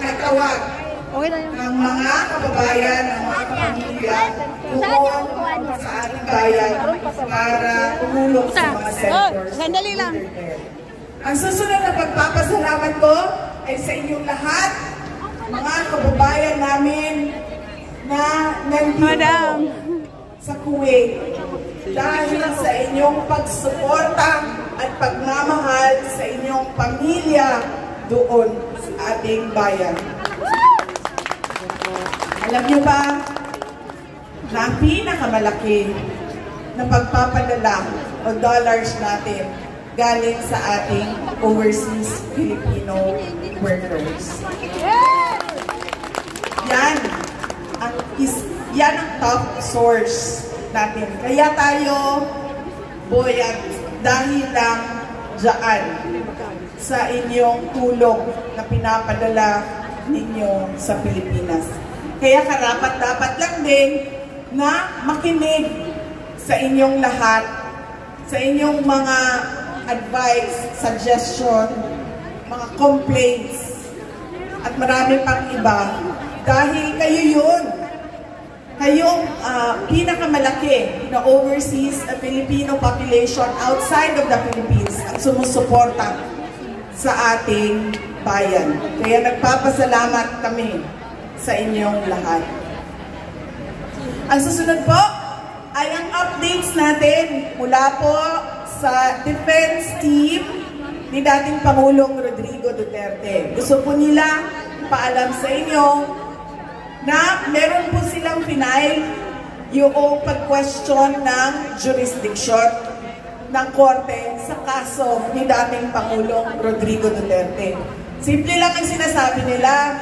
natawag ng mga kababayan, ng mga kapamilya doon sa ating bayan para tumulong sa mga centers. Sandali lang. Ang susunod na pagpapasalamat ko ay sa inyong lahat, mga kababayan namin na nandito sa Kuwait. Dahil sa inyong pagsuporta at pagmamahal sa inyong pamilya doon sa ating bayan. Alam niyo ba na ang pinakamalaki na pagpapadala o dollars natin galing sa ating overseas Filipino workers? Yan ang top source natin. Kaya tayo buoyant dahil lang dyan sa inyong tulong na pinapadala ninyo sa Pilipinas. Kaya karapat-dapat lang din na makinig sa inyong lahat, sa inyong mga advice, suggestion, mga complaints, at marami pang iba. Dahil kayo yun, kayong pinakamalaki na overseas Filipino population outside of the Philippines at sumusuporta sa ating bayan. Kaya nagpapasalamat kami sa inyong lahat. Ang susunod po ay ang updates natin mula po sa defense team ni dating Pangulong Rodrigo Duterte. Gusto po nila paalam sa inyo na meron po silang final yung pag-question ng jurisdiction ng korte sa kaso ni dating Pangulong Rodrigo Duterte. Simple lang ang sinasabi nila.